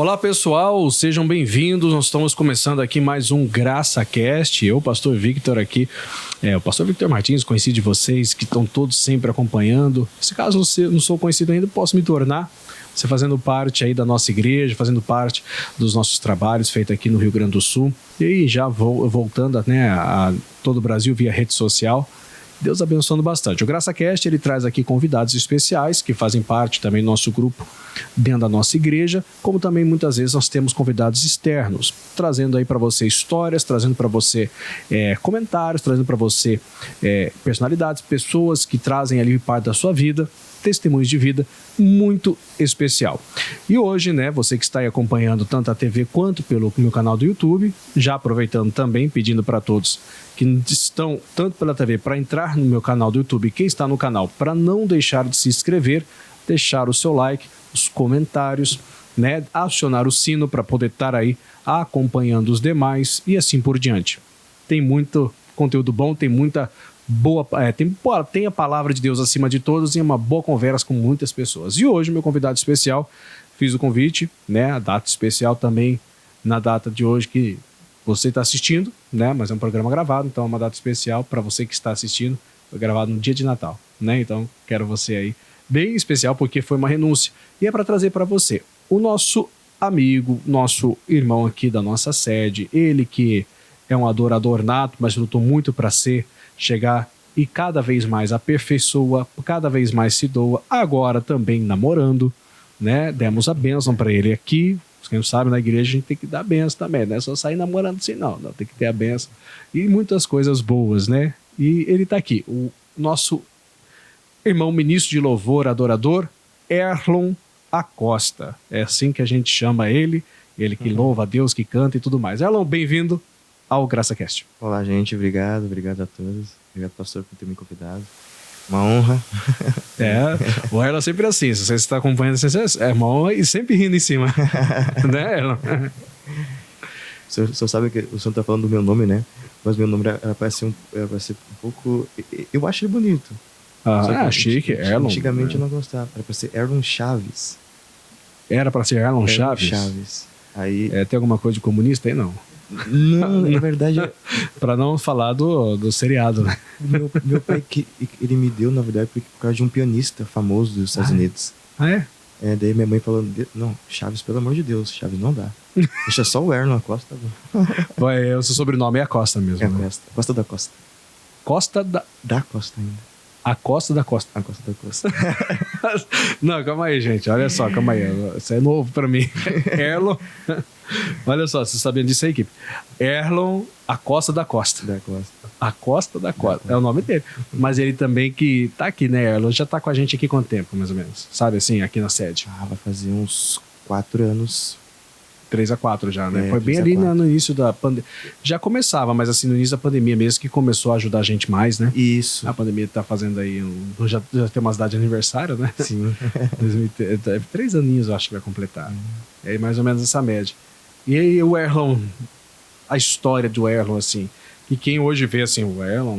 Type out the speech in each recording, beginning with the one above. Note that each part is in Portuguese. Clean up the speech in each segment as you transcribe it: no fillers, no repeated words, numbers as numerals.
Olá pessoal, sejam bem-vindos. Nós estamos começando aqui mais um GraçaCast. Eu, pastor Victor aqui, o pastor Victor Martins, conhecido de vocês que estão todos sempre acompanhando. Se caso você não sou conhecido ainda, posso me tornar. Você fazendo parte aí da nossa igreja, fazendo parte dos nossos trabalhos feitos aqui no Rio Grande do Sul. E aí já voltando a todo o Brasil via rede social. Deus abençoando bastante. O GraçaCast, ele traz aqui convidados especiais que fazem parte também do nosso grupo dentro da nossa igreja, como também muitas vezes nós temos convidados externos, trazendo aí para você histórias, trazendo para você comentários, trazendo para você personalidades, pessoas que trazem ali parte da sua vida, testemunhos de vida muito especial. E hoje, você que está aí acompanhando tanto a TV quanto pelo meu canal do YouTube, já aproveitando também, pedindo para todos que estão tanto pela TV para entrar no meu canal do YouTube, quem está no canal, para não deixar de se inscrever, deixar o seu like, os comentários, acionar o sino para poder estar aí acompanhando os demais e assim por diante. Tem muito conteúdo bom, tem muita boa, tem a palavra de Deus acima de todos e uma boa conversa com muitas pessoas. E hoje, meu convidado especial, fiz o convite, a data especial também, na data de hoje que você está assistindo, mas é um programa gravado, então é uma data especial para você que está assistindo, foi gravado no dia de Natal, Então, quero você aí, bem especial, porque foi uma renúncia. E é para trazer para você o nosso amigo, nosso irmão aqui da nossa sede, ele que é um adorador nato, mas lutou muito para chegar e cada vez mais aperfeiçoa, cada vez mais se doa, agora também namorando, Demos a bênção para ele aqui. Quem não sabe, na igreja a gente tem que dar bênção também, não é só sair namorando assim, não, tem que ter a bênção e muitas coisas boas, E ele tá aqui, o nosso irmão ministro de louvor, adorador, Erlon Acosta, é assim que a gente chama ele que louva a Deus, que canta e tudo mais. Erlon, bem-vindo ao GraçaCast. Olá, gente, obrigado a todos, obrigado, pastor, por ter me convidado. Uma honra. O Erlon sempre assim, se você está acompanhando, é uma honra e sempre rindo em cima. Erlon? O senhor sabe que o senhor está falando do meu nome, Mas meu nome parece um pouco... Eu acho ele bonito. Chique, Erlon. Antigamente eu não gostava, era para ser Erlon Chaves. Era para ser Erlon Chaves? Chaves. Aí... tem alguma coisa de comunista aí, não? Não, na verdade... Para não falar do seriado, Meu pai, ele me deu, na verdade, por causa de um pianista famoso dos Estados Unidos. Daí minha mãe falou, não, Chaves, pelo amor de Deus, Chaves não dá. Deixa só o Erlon Acosta. O seu sobrenome é Acosta mesmo. Costa da Costa. Costa da Costa ainda. A Costa da Costa. A Costa da Costa. Não, calma aí, gente. Olha só, calma aí. Isso é novo pra mim. Erlon. Olha só, vocês sabendo disso aí, equipe. Erlon Acosta da Costa. A Costa da Costa. É o nome dele. Mas ele também que tá aqui, Erlon? Já tá com a gente aqui quanto tempo, mais ou menos? Sabe assim, aqui na sede? Vai fazer uns 4 anos. 3 a 4 já, Foi bem ali no início da pandemia. Já começava, mas assim, no início da pandemia mesmo que começou a ajudar a gente mais, Isso. A pandemia tá fazendo aí já tem umas datas de aniversário, Sim. 3 aninhos eu acho que vai completar. É mais ou menos essa média. E aí o Erlon, a história do Erlon, assim, que quem hoje vê assim o Erlon,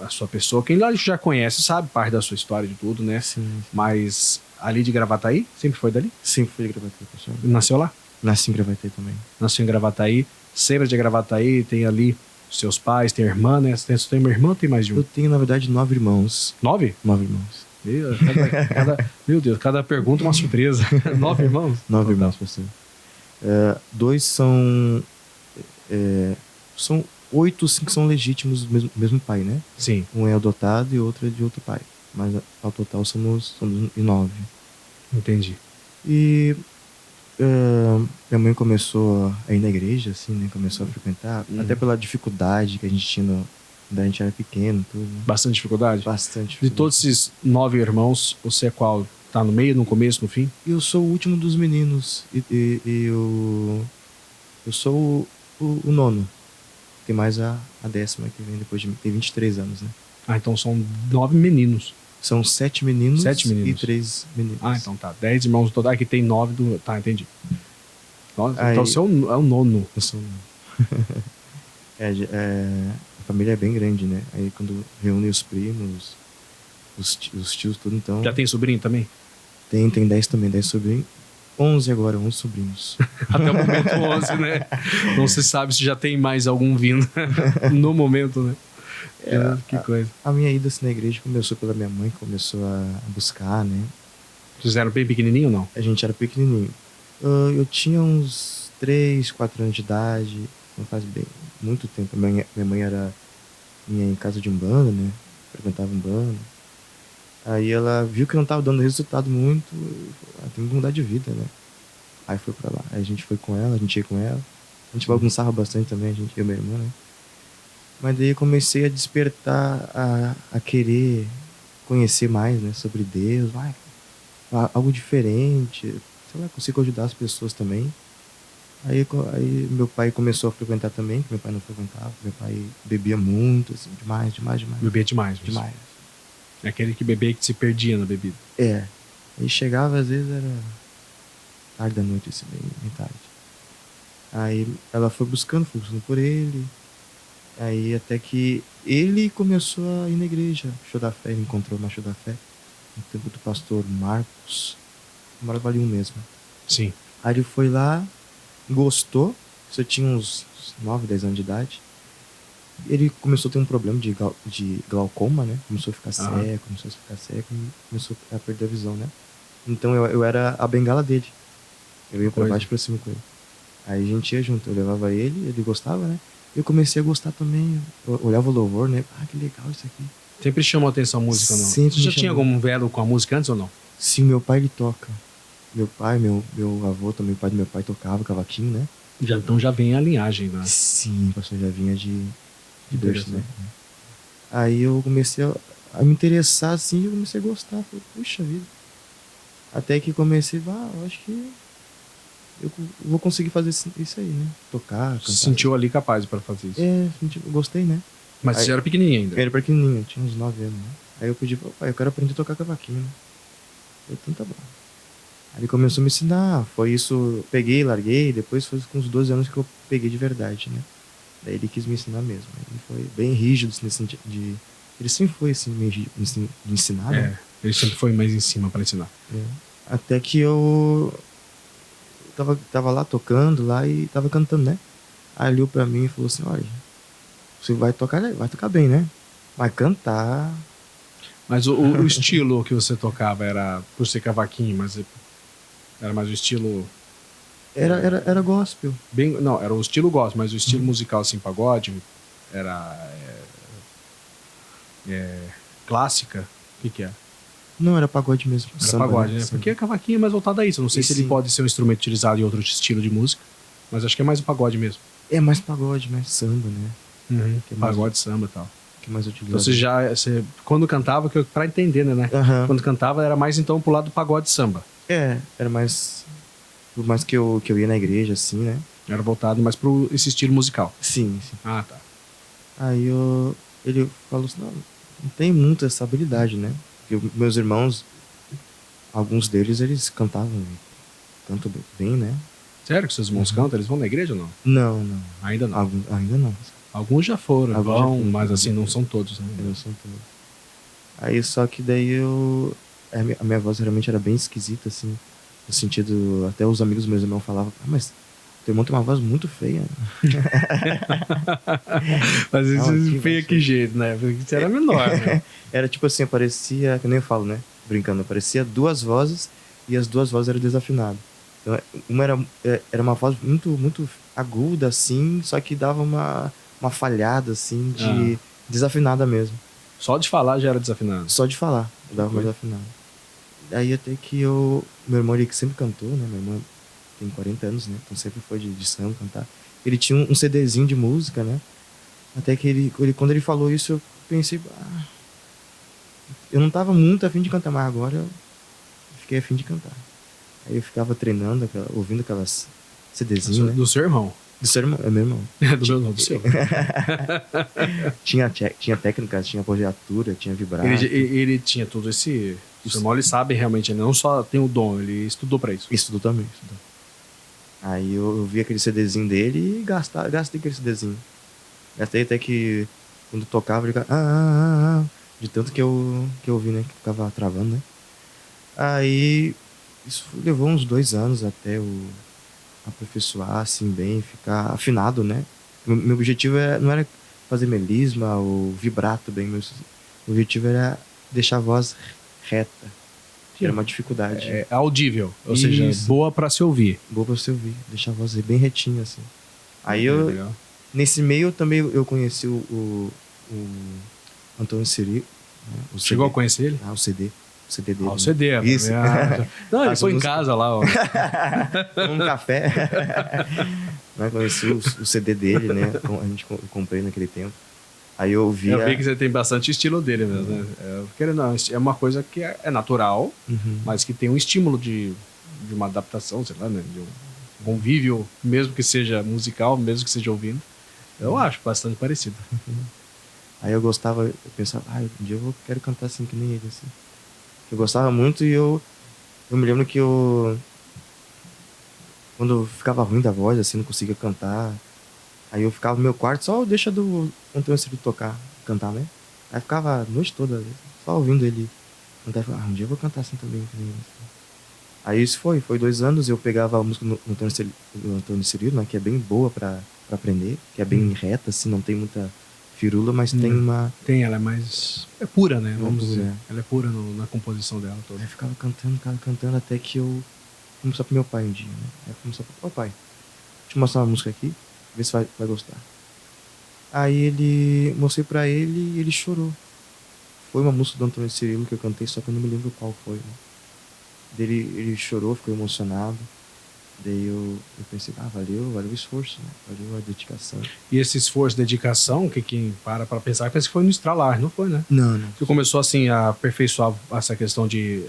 a sua pessoa, quem lá já conhece, sabe parte da sua história de tudo, Sim. Mas ali de Gravataí, sempre foi dali? Sempre fui de Gravataí, professor. Nasceu lá? Nasci em Gravataí também. Nasceu em Gravataí, sempre de Gravataí, tem ali seus pais, tem irmã, Você tem uma irmã ou tem mais de um? Eu tenho, na verdade, 9 irmãos. 9? 9 irmãos. Meu Deus, cada pergunta é uma surpresa. 9 irmãos? 9 irmãos, professor. 2 são 8, 5 são legítimos do mesmo pai, Sim. Um é adotado e outro é de outro pai. Mas ao total somos 9. Entendi. E minha mãe começou a ir na igreja, assim, começou a frequentar, até pela dificuldade que a gente tinha quando a gente era pequeno. Tudo, Bastante dificuldade? Bastante dificuldade. De todos esses 9 irmãos, você é qual? Tá no meio, no começo, no fim? Eu sou o último dos meninos. Eu sou o nono. Tem mais a 10ª que vem depois de mim. Tem 23 anos, então são 9 meninos. São 7 meninos, 7 meninos e 3 meninos. Então tá. 10 irmãos no total. Aqui tem 9 do... Tá, entendi. Nossa, aí, então você é o nono. Eu sou o nono. A família é bem grande, Aí quando reúne os primos, os tios, tudo, então... Já tem sobrinho também? Tem 10 também, 10 sobrinhos. 11 agora, 11 sobrinhos. Até o momento 11, né? Não se sabe se já tem mais algum vindo no momento, né? Que coisa. A minha ida assim, na igreja começou pela minha mãe, que começou a buscar, né? Vocês eram bem pequenininho ou não? A gente era pequenininho. Eu tinha uns 3, 4 anos de idade, não faz bem, muito tempo. Minha mãe ia em casa de umbanda, né? Frequentava umbanda. Aí ela viu que não tava dando resultado muito, tem que mudar de vida, né? Aí foi pra lá. Aí a gente foi com ela, a gente ia com ela. A gente bagunçava bastante também, eu e minha irmã, né? Mas daí eu comecei a despertar, a querer conhecer mais, né? Sobre Deus, algo diferente. Sei lá, consigo ajudar as pessoas também. Aí meu pai começou a frequentar também, que meu pai não frequentava. Meu pai bebia muito, assim, demais. Bebia demais. Mesmo. Demais. É aquele que bebia que se perdia na bebida. É. Aí chegava, às vezes era tarde da noite, assim, bem tarde. Aí ela foi buscando por ele. Aí até que ele começou a ir na igreja, Show da Fé, ele encontrou na Show da Fé, no tempo do pastor Marcos, morava ali mesmo. Sim. Aí ele foi lá, gostou, você tinha uns 9, 10 anos de idade. Ele começou a ter um problema de glaucoma, né? Começou a ficar seco, começou a perder a visão, né? Então eu era a bengala dele. Eu ia pra baixo e pra cima com ele. Aí a gente ia junto, eu levava ele gostava, né? Eu comecei a gostar também, eu olhava o louvor, né? Que legal isso aqui. Sempre chamou atenção a música, não? Sempre. Você já tinha algum velo com a música antes ou não? Sim, meu pai ele toca. Meu pai, meu avô também, o pai do meu pai tocava cavaquinho, né? Então já vem a linhagem, né? Sim, o pastor já vinha de berço, né? Aí eu comecei a me interessar assim, eu comecei a gostar. Falei, puxa vida. Até que comecei, eu acho que eu vou conseguir fazer isso aí, né? Tocar, cantar. Se sentiu ali capaz para fazer isso? Gostei, né? Mas você já era pequenininho ainda? Eu era pequenininho, tinha uns 9 anos, né? Aí eu pedi pro pai, eu quero aprender a tocar cavaquinho, né? Então tá bom. Aí ele começou a me ensinar, foi isso, peguei, larguei, depois foi com uns 12 anos que eu peguei de verdade, né? Daí ele quis me ensinar mesmo. Ele foi bem rígido nesse sentido de... Ele sempre foi assim, meio rígido de ensinar, né? Ele sempre foi mais em cima para ensinar. Até que eu tava lá tocando lá e tava cantando, né? Aí olhou pra mim e falou assim, olha, você vai tocar bem, né? Vai cantar. Mas o estilo que você tocava era, por ser cavaquinho, mas era mais o estilo... Era gospel. Não, era o estilo gospel, mas o estilo musical, assim, pagode, era clássica? O que é? Não, era pagode mesmo. Era samba, pagode, né? Porque a cavaquinho é mais voltado a isso. Eu não sei se ele pode ser um instrumento utilizado em outro estilo de música, mas acho que é mais o pagode mesmo. É mais pagode, mais samba, né? Que é pagode, samba e tal. Que é mais utilizado. Então você quando cantava, pra entender, né? Quando cantava era mais então pro lado do pagode samba. Era mais... Por mais que eu ia na igreja, assim, né? Era voltado mais pro esse estilo musical. Sim. Ah, tá. Aí ele falou assim, não tem muita essa habilidade, né? Porque meus irmãos, alguns deles, eles cantam bem, né? Sério que seus irmãos cantam? Eles vão na igreja ou não? Não. Ainda não? Ainda não. Alguns já foram, mas assim, não são todos, né? Não são todos. Aí só que daí a minha voz realmente era bem esquisita, assim. No sentido, até os amigos meus irmãos falavam, mas teu irmão tem uma voz muito feia. Mas isso feia que jeito, né? Porque você era menor, né? Era tipo assim, parecia, que eu nem falo, né? Brincando, parecia duas vozes e as duas vozes eram desafinadas. Então, uma era uma voz muito, muito aguda, assim, só que dava uma falhada, assim, de desafinada mesmo. Só de falar já era desafinado? Só de falar, dava uma desafinada. Daí até que meu irmão, ele que sempre cantou, né? Meu irmão tem 40 anos, né? Então sempre foi de samba cantar. Ele tinha um CDzinho de música, né? Até que quando ele falou isso, eu pensei, eu não tava muito afim de cantar, mas agora eu fiquei afim de cantar. Aí eu ficava treinando, ouvindo aquelas CDzinhos, né? Do seu irmão? Do seu irmão, é meu irmão. Do meu irmão, do seu. tinha técnicas, tinha apogiatura, tinha vibrato. Ele tinha tudo esse... O seu irmão, ele sabe realmente, ele não só tem o dom, ele estudou pra isso. Estudou também. Aí eu vi aquele CDzinho dele e gastei aquele CDzinho. Gastei até que quando tocava, ele ficava... de tanto que eu ouvi, né? Que ficava travando, né? Aí Isso levou uns 2 anos até eu aperfeiçoar, assim, bem, ficar afinado, né? Meu objetivo não era fazer melisma ou vibrato bem, meu objetivo era deixar a voz reta, que era uma dificuldade. É audível, ou seja, Isso. boa pra se ouvir. Boa pra você ouvir, deixar a voz bem retinha, assim. Aí Legal. nesse meio também eu conheci o Antônio Cirilo, né? O Chegou a CD. conhecer ele? O CD. O CD dele. Ah, o CD. Isso. Não, ele As foi em músicas. casa lá, ó. Um café. Né? Conheci o CD dele, né? A gente comprei naquele tempo. Aí eu ouvia... Eu vi que você tem bastante estilo dele mesmo, né? Querendo ou não, é uma coisa que é natural, mas que tem um estímulo de uma adaptação, sei lá, né? De um convívio, mesmo que seja musical, mesmo que seja ouvindo. Eu acho bastante parecido. Aí eu pensava, um dia eu quero cantar assim que nem ele, assim. Eu gostava muito e eu me lembro que quando ficava ruim da voz, assim, não conseguia cantar, aí eu ficava no meu quarto, só deixa do Antônio Cirilo cantar, né? Aí ficava a noite toda, só ouvindo ele cantar, e falava, um dia eu vou cantar assim também, que nem ele, assim. Aí isso foi 2 anos, eu pegava a música do Antônio Cirilo, né, que é bem boa pra aprender, que é bem reta, assim, não tem muita firula, mas tem uma... Tem, ela é mais... É pura, né? Vamos Pois dizer. é. Ela é pura na composição dela toda. Aí eu ficava cantando, até que eu fui mostrar pro meu pai um dia, né? Aí eu fui mostrar pro pai, deixa eu mostrar uma música aqui, ver se vai gostar. Aí mostrei pra ele e ele chorou. Foi uma música do Antônio Cirilo que eu cantei, só que eu não me lembro qual foi, né? Ele chorou, ficou emocionado. Daí eu pensei, valeu o esforço, né? Valeu a dedicação. E esse esforço, dedicação, que quem para pensar, pensa que foi no estralar, não foi, né? Não. Você começou, assim, a aperfeiçoar essa questão de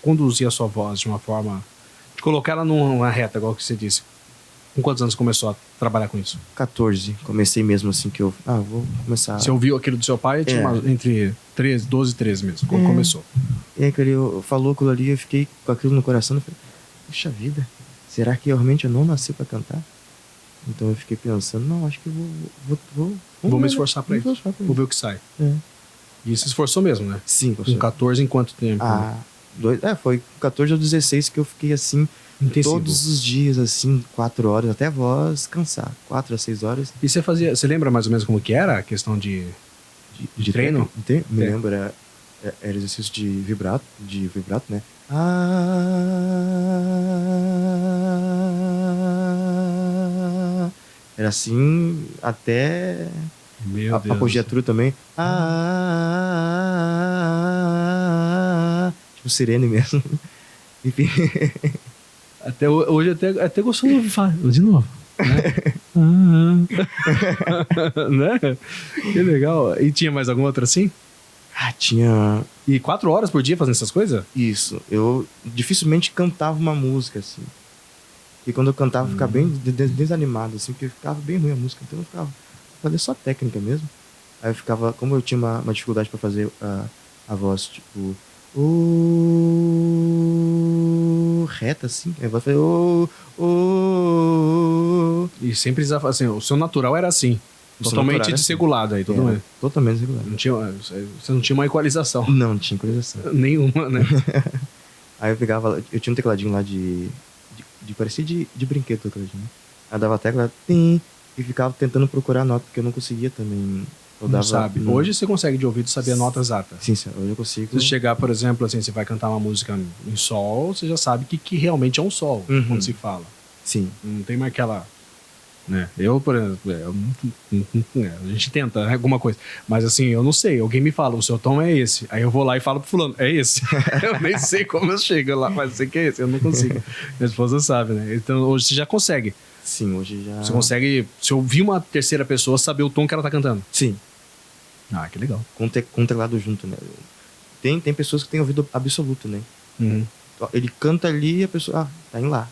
conduzir a sua voz de uma forma... De colocar ela numa reta, igual que você disse. Com quantos anos você começou a trabalhar com isso? 14. Comecei mesmo assim que eu... vou começar... Você ouviu aquilo do seu pai? Tinha entre 12 e 13 mesmo, quando começou. E aí que ele falou aquilo ali, eu fiquei com aquilo no coração. Eu falei, puxa vida, será que realmente eu não nasci pra cantar? Então eu fiquei pensando, não, acho que eu vou me esforçar pra isso. Vou ver o que sai. E se esforçou mesmo, né? Sim, com 14 em quanto tempo? Foi 14 ou 16 que eu fiquei assim, intensivo. Todos os dias, assim, 4 horas, até a voz cansar, 4 a 6 horas. E você lembra mais ou menos como que era a questão de treino? Me lembro, era exercício de vibrato, né? Era assim até a conjetura também. Tipo sirene mesmo. Enfim. Hoje até gostou de novo. Né? Né? Que legal. E tinha mais alguma outra assim? Tinha. E 4 horas por dia fazendo essas coisas? Isso. Eu dificilmente cantava uma música, assim. E quando eu cantava, eu ficava bem desanimado, assim, porque ficava bem ruim a música. Então eu ficava fazer só técnica mesmo. Aí eu ficava, como eu tinha uma dificuldade pra fazer a voz, tipo, reta, assim. Aí a voz foi, E sempre precisava, assim, o seu natural era assim. Totalmente desregulado aí, totalmente. Totalmente desregulado. Você não tinha uma equalização. Não tinha equalização. Nenhuma, né? Aí eu tinha um tecladinho lá parecia de brinquedo, tecladinho. Aí eu dava a tecla, e ficava tentando procurar a nota, porque eu não conseguia também. Não sabe. Hoje você consegue de ouvido saber a nota exata. Sim, hoje eu consigo. Se você chegar, por exemplo, assim, você vai cantar uma música em sol, você já sabe que realmente é um sol, quando se fala. Sim. Não tem mais aquela... Né? Eu, por exemplo, a gente tenta, né, alguma coisa, mas assim, eu não sei, alguém me fala, o seu tom é esse, aí eu vou lá e falo pro fulano, é esse. Eu nem sei como eu chego lá, mas eu sei que é esse, eu não consigo. Minha esposa sabe, né? Então hoje você já consegue. Sim, hoje já. Você consegue, se ouvir uma terceira pessoa, saber o tom que ela tá cantando. Sim. Que legal. Com o teclado junto, né? Tem pessoas que têm ouvido absoluto, né? Ele canta ali e a pessoa, tá em lá.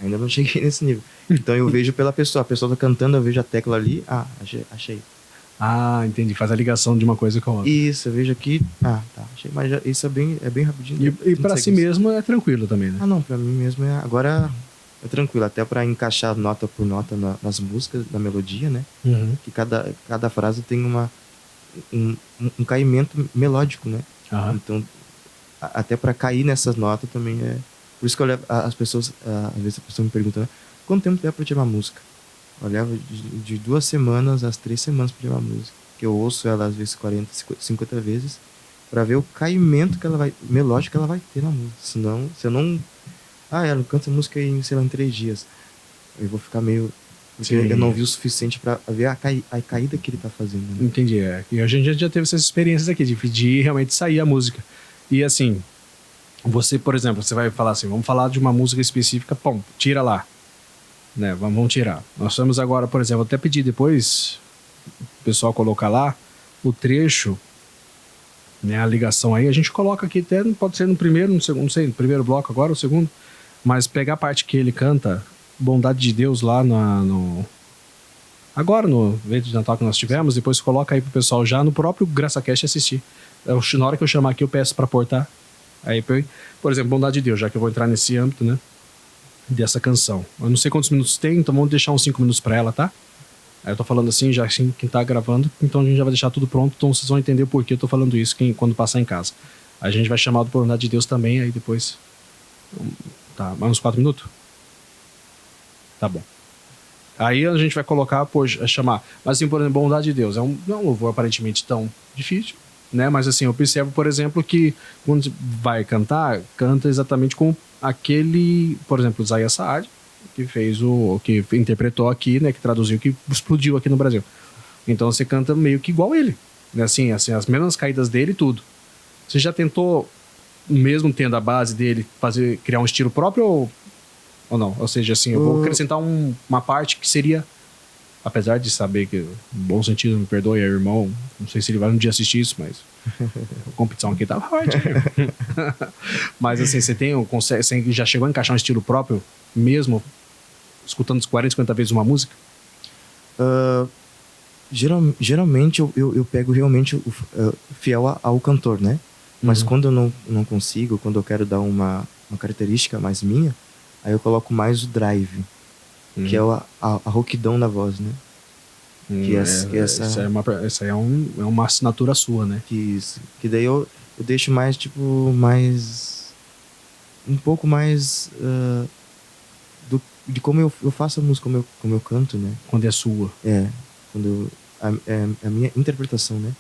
Ainda não cheguei nesse nível. Então eu vejo pela pessoa. A pessoa tá cantando, eu vejo a tecla ali. Achei. Entendi. Faz a ligação de uma coisa com a outra. Isso, eu vejo aqui. Tá, achei. Mas isso é bem rapidinho. E pra si mesmo é tranquilo também, né? Não, pra mim mesmo agora é tranquilo. Até pra encaixar nota por nota nas músicas, na melodia, né? Que cada frase tem um caimento melódico, né? Então até para cair nessas notas também é... Por isso que eu levo as pessoas... Às vezes a pessoa me pergunta, né, quanto tempo leva para tirar uma música? Eu levo de 2 semanas às 3 semanas para tirar uma música. Que eu ouço ela às vezes 40, 50 vezes para ver o caimento que ela vai... melódico que ela vai ter na música. Senão, se eu não... ela canta a música em, sei lá, em 3 dias. Eu vou ficar meio... Porque eu não vi o suficiente para ver a caída que ele tá fazendo. Né? Entendi, E a gente já teve essas experiências aqui, de pedir realmente sair a música. E assim, você, por exemplo, você vai falar assim, vamos falar de uma música específica, pum, tira lá. Né, vamos tirar. Nós estamos agora, por exemplo, até pedir depois o pessoal colocar lá o trecho, né, a ligação aí, a gente coloca aqui até, pode ser no primeiro, no segundo, não sei, no primeiro bloco agora, o segundo, mas pegar a parte que ele canta Bondade de Deus lá agora no evento de Natal que nós tivemos, depois coloca aí pro pessoal já no próprio GraçaCast assistir. Na hora que eu chamar aqui eu peço pra portar aí, por exemplo, Bondade de Deus, já que eu vou entrar nesse âmbito, né, dessa canção. Eu não sei quantos minutos tem, então vamos deixar uns 5 minutos pra ela, tá? Aí eu tô falando assim, já assim, quem tá gravando, então a gente já vai deixar tudo pronto, então vocês vão entender o porquê eu tô falando isso quando passar em casa. A gente vai chamar do Bondade de Deus também, aí depois... Tá, mais uns 4 minutos? Tá bom. Aí a gente vai colocar, chamar. Mas assim, por exemplo, Bondade de Deus. Não é um louvor aparentemente tão difícil, né? Mas assim, eu percebo, por exemplo, que quando vai cantar, canta exatamente com aquele, por exemplo, Isaías Saad, que interpretou aqui, né? Que traduziu, que explodiu aqui no Brasil. Então você canta meio que igual ele, né? Assim, as mesmas caídas dele e tudo. Você já tentou, mesmo tendo a base dele, criar um estilo próprio ou não? Ou seja, assim, eu vou acrescentar uma parte que seria, apesar de saber que, no bom sentido, me perdoe, irmão, não sei se ele vai um dia assistir isso, mas a competição aqui tá forte. Mas assim, você já chegou a encaixar um estilo próprio, mesmo escutando 40, 50 vezes uma música? Geralmente eu pego realmente fiel ao cantor, né? Mas quando eu não consigo, quando eu quero dar uma característica mais minha, aí eu coloco mais o drive, que é a rouquidão da voz, né? Essa é uma assinatura sua, né? Que daí eu deixo mais, tipo, um pouco mais de como eu faço a música, como eu canto, né? Quando é sua. A minha interpretação, né?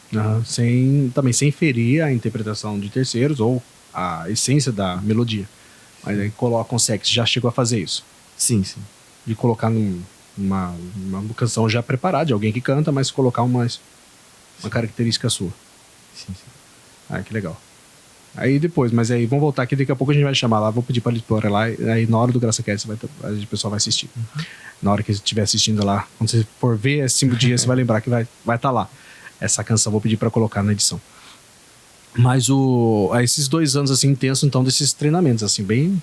Também sem ferir a interpretação de terceiros ou a essência da melodia. Mas aí consegue, você já chegou a fazer isso? Sim. De colocar uma canção já preparada, de alguém que canta, mas colocar uma característica sua. Sim. Que legal. Aí depois, mas aí vamos voltar aqui, daqui a pouco a gente vai chamar lá, vou pedir pra ele pôr lá, aí na hora do GraçaCast o pessoal vai assistir. Na hora que você estiver assistindo lá, quando você for ver esse 5 dias, você vai lembrar que vai estar lá. Essa canção, vou pedir pra colocar na edição. Mas esses 2 anos assim intensos, então, desses treinamentos, assim, bem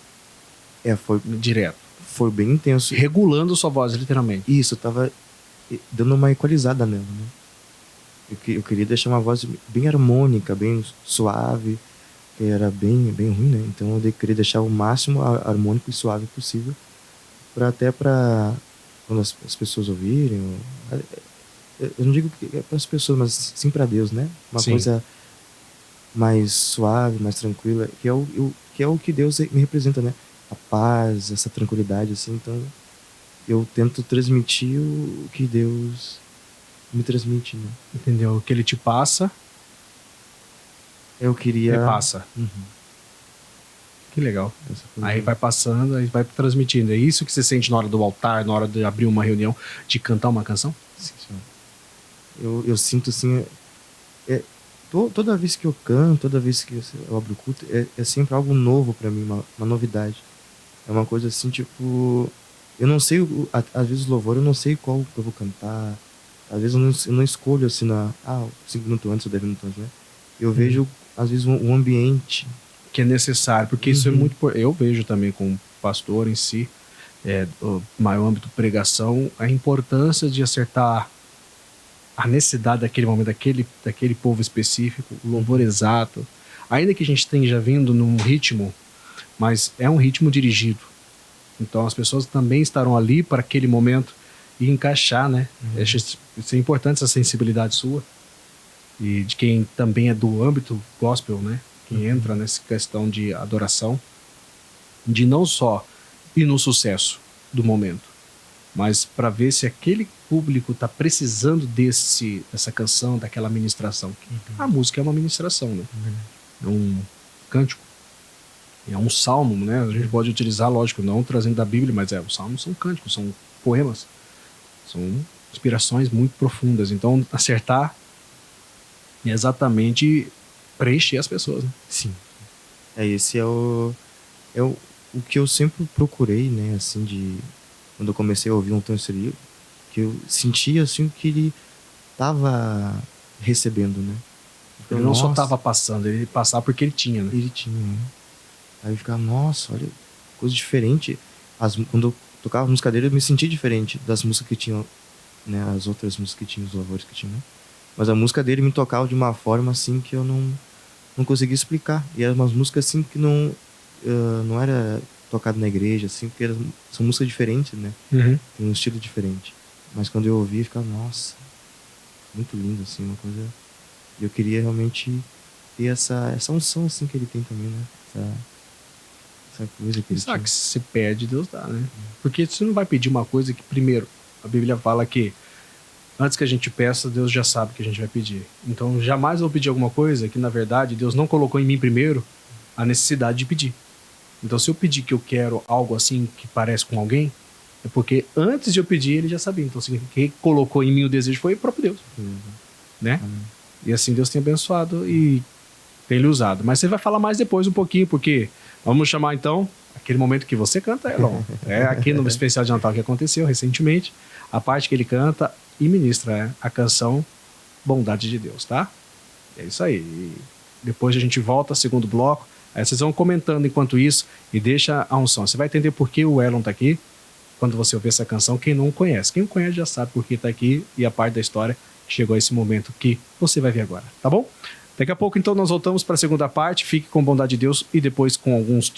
foi direto. Foi bem intenso. Regulando sua voz, literalmente. Isso, eu tava dando uma equalizada nela, né? Eu queria deixar uma voz bem harmônica, bem suave, que era bem ruim, né? Então eu queria deixar o máximo harmônico e suave possível, até para quando as pessoas ouvirem. Eu não digo que é para as pessoas, mas sim para Deus, né? Uma coisa mais suave, mais tranquila, que é o que Deus me representa, né? A paz, essa tranquilidade, assim. Então eu tento transmitir o que Deus me transmite, né? Entendeu? O que ele te passa, eu queria... repassa. Que legal. Aí vai passando, aí vai transmitindo. É isso que você sente na hora do altar, na hora de abrir uma reunião, de cantar uma canção? Sim, senhor. Eu sinto assim... Toda vez que eu canto, toda vez que eu abro o culto, é sempre algo novo pra mim, uma novidade. É uma coisa assim, tipo... Eu não sei, às vezes o louvor, eu não sei qual que eu vou cantar. Às vezes eu não escolho assim, 5 minutos antes ou 10 minutos antes, né? Eu vejo, às vezes, um ambiente... Que é necessário, porque isso é muito... Eu vejo também como pastor em si, o maior âmbito de pregação, a importância de acertar a necessidade daquele momento, daquele povo específico, o louvor exato. Ainda que a gente tenha vindo num ritmo, mas é um ritmo dirigido. Então as pessoas também estarão ali para aquele momento e encaixar, né? Isso é importante, essa sensibilidade sua. E de quem também é do âmbito gospel, né? que entra nessa questão de adoração, de não só ir no sucesso do momento, mas para ver se aquele público está precisando dessa canção, daquela ministração. A música é uma ministração, né? É um cântico, é um salmo, né? A gente pode utilizar, lógico, não trazendo da Bíblia, mas os salmos são cânticos, são poemas, são inspirações muito profundas. Então, acertar é exatamente preencher as pessoas, né? Sim. Esse é o que eu sempre procurei, né? Assim, quando eu comecei a ouvir um Tom Serio, que eu sentia assim que ele estava recebendo, né? Ele não só estava passando, ele passava porque ele tinha, né? Ele tinha, né? Aí eu ficava, nossa, olha, coisa diferente. Quando eu tocava a música dele, eu me sentia diferente das músicas que tinham, né? As outras músicas que tinham, os louvores que tinham, né? Mas a música dele me tocava de uma forma assim que eu não conseguia explicar. E eram umas músicas assim que não era tocado na igreja, assim, porque são músicas diferentes, né? Uhum. Tem um estilo diferente. Mas quando eu ouvi, eu ficava, nossa, muito lindo, assim, uma coisa. E eu queria realmente ter essa unção, assim, que ele tem também, né? Essa coisa que ele tem. Que se você pede, Deus dá, né? Porque você não vai pedir uma coisa que, primeiro, a Bíblia fala que antes que a gente peça, Deus já sabe o que a gente vai pedir. Então, jamais eu vou pedir alguma coisa que, na verdade, Deus não colocou em mim primeiro a necessidade de pedir. Então, se eu pedir que eu quero algo assim que parece com alguém, é porque antes de eu pedir, ele já sabia. Então, assim, quem colocou em mim o desejo foi o próprio Deus. Né? E assim Deus tem abençoado e tem lhe usado. Mas você vai falar mais depois um pouquinho, porque vamos chamar então aquele momento que você canta, Elon. É aqui no especial de Natal que aconteceu recentemente, a parte que ele canta e ministra a canção Bondade de Deus, tá? É isso aí. E depois a gente volta, segundo bloco. Aí vocês vão comentando enquanto isso e deixa a unção. Você vai entender por que o Elon tá aqui quando você ouvir essa canção. Quem não conhece, quem conhece já sabe por que tá aqui e a parte da história chegou a esse momento que você vai ver agora, tá bom? Daqui a pouco então nós voltamos para a segunda parte. Fique com Bondade de Deus e depois com algumas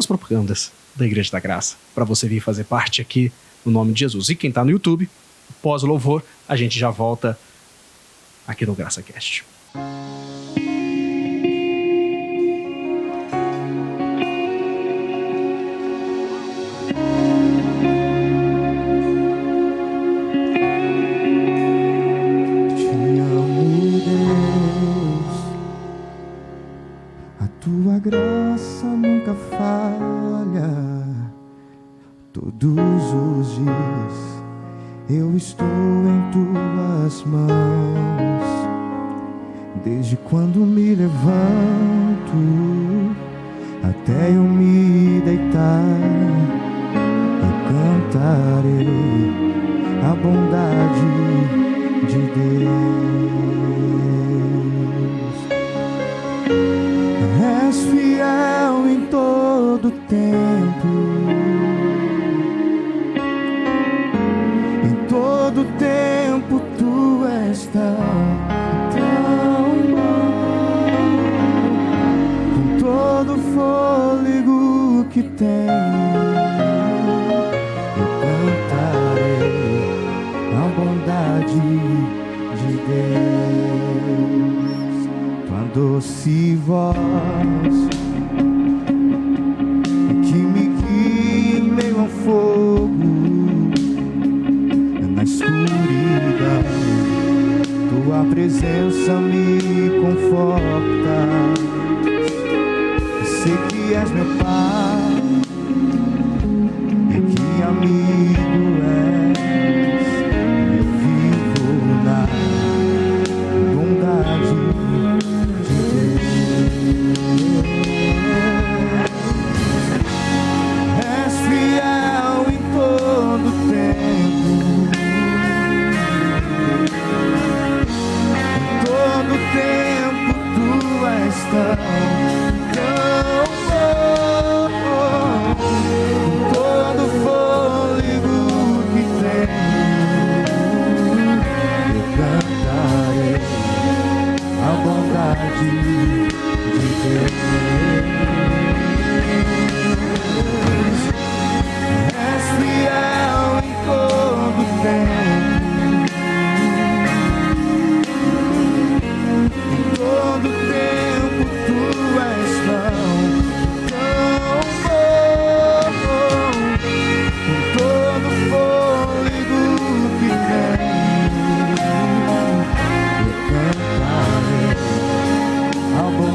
propagandas da Igreja da Graça para você vir fazer parte aqui no nome de Jesus. E quem tá no YouTube, pós louvor, a gente já volta aqui no GraçaCast. Graça nunca falha. Todos os dias eu estou em tuas mãos. Desde quando me levanto até eu me deitar, eu cantarei a bondade de Deus. És fiel em todo tempo, em todo tempo tu és tão bom. Com todo fôlego que tenho, eu cantarei a bondade de Deus. Tua doce voz que me guia em meio ao fogo, na escuridão tua presença me conforta. Eu sei que és meu Pai e que amigo és. Eu vivo na bondade de Deus. És fiel em todo tempo, em todo tempo tu és tão bom. Com todo fôlego que tenho, eu cantarei a bondade de Deus. És fiel em todo tempo, em todo tempo.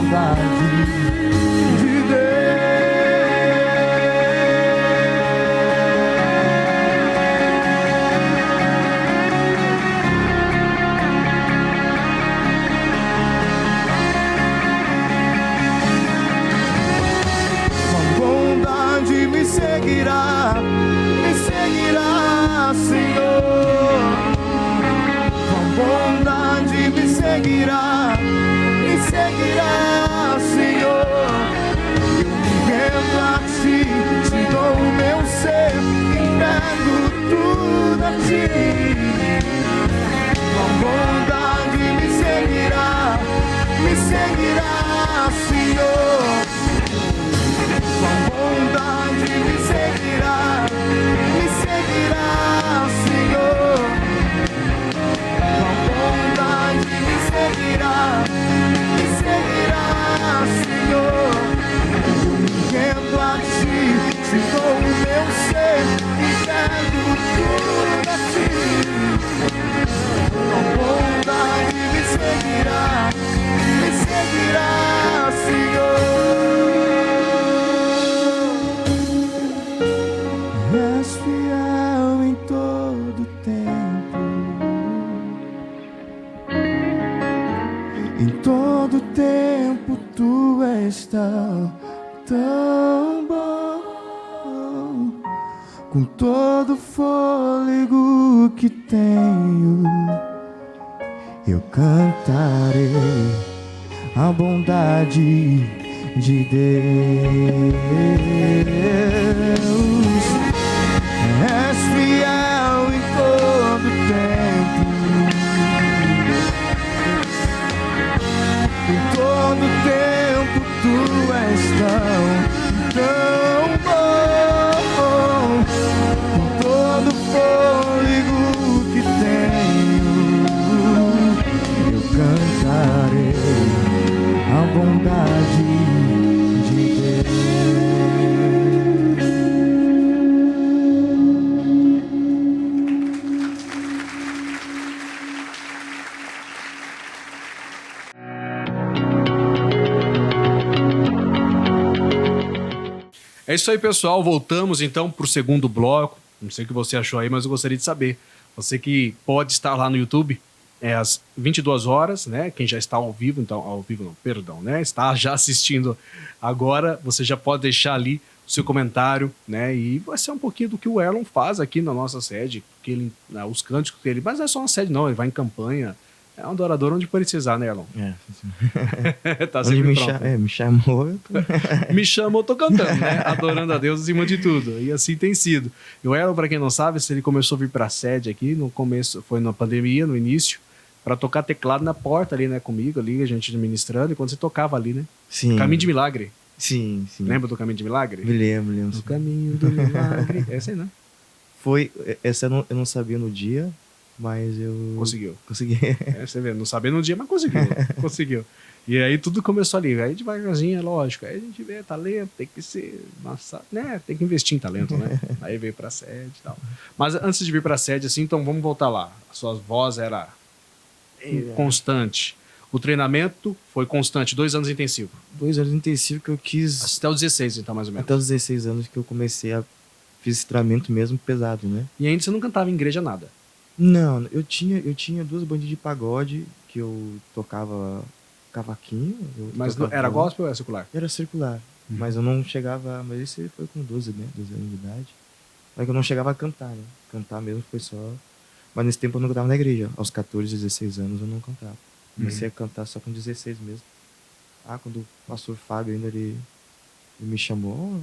bondade de me seguirá, Senhor. Tua bondade me seguirá, Senhor. Eu me rendo a ti, te dou o meu ser, entrego tudo a ti. Tua bondade me seguirá, Senhor. Tua bondade me seguirá, Senhor. Tua bondade me seguirá, Senhor. Eu me rendo a ti, te dou o meu ser, entrego tudo a ti. Tua bondade me seguirá, Senhor. És fiel em todo tempo, em todo tempo tu és tão bom. Com todo fôlego que tenho, eu cantarei a bondade de Deus. És fiel em todo tempo, em todo tempo tu és tão bom. Com todo fôlego que tenho, eu cantarei a bondade de Deus. É isso aí, pessoal. Voltamos então para o segundo bloco. Não sei o que você achou aí, mas eu gostaria de saber. Você que pode estar lá no YouTube, é às 22 horas, né? Quem já está ao vivo, então, ao vivo não, perdão, né? Está já assistindo agora, você já pode deixar ali o seu comentário, né? E vai ser um pouquinho do que o Erlon faz aqui na nossa sede, porque ele, os cânticos dele, mas não é só uma sede, não, ele vai em campanha. É um adorador onde precisar, né, Erlon? Tá onde sempre me, pronto. me chamou, eu tô... Me chamou, tô cantando, né? Adorando a Deus acima de tudo. E assim tem sido. E o Erlon, pra quem não sabe, ele começou a vir pra sede aqui, no começo, foi na pandemia, no início, pra tocar teclado na porta ali, né, comigo, ali, a gente administrando, e quando você tocava ali, né? Sim. Caminho de Milagre. Sim. Lembra do Caminho de Milagre? Me lembro. No Caminho do Milagre. Essa aí, né? Foi, essa eu não sabia no dia, mas eu... Consegui. Você vê, não sabia no dia, mas conseguiu. E aí tudo começou ali. Aí devagarzinho, é lógico. Aí a gente vê talento, tem que ser... Nossa, né? Tem que investir em talento, né? Aí veio pra sede e tal. Mas antes de vir pra sede, assim, então vamos voltar lá. A sua voz era constante. O treinamento foi constante, 2 anos intensivo. 2 anos intensivo que eu quis... Até os 16, então, mais ou menos. Até os 16 anos que eu comecei a... Fiz esse treinamento mesmo pesado, né? E ainda você não cantava em igreja nada? Não, eu tinha 2 bandinhas de pagode que eu tocava cavaquinho. Mas era gospel ou era circular? Era circular, mas eu não chegava... Mas isso foi com 12, né? 12 anos de idade. Mas que eu não chegava a cantar, né? Cantar mesmo foi só... Mas nesse tempo eu não cantava na igreja. Aos 14, 16 anos eu não cantava. Comecei a cantar só com 16 mesmo. Quando o pastor Fábio ainda ele me chamou...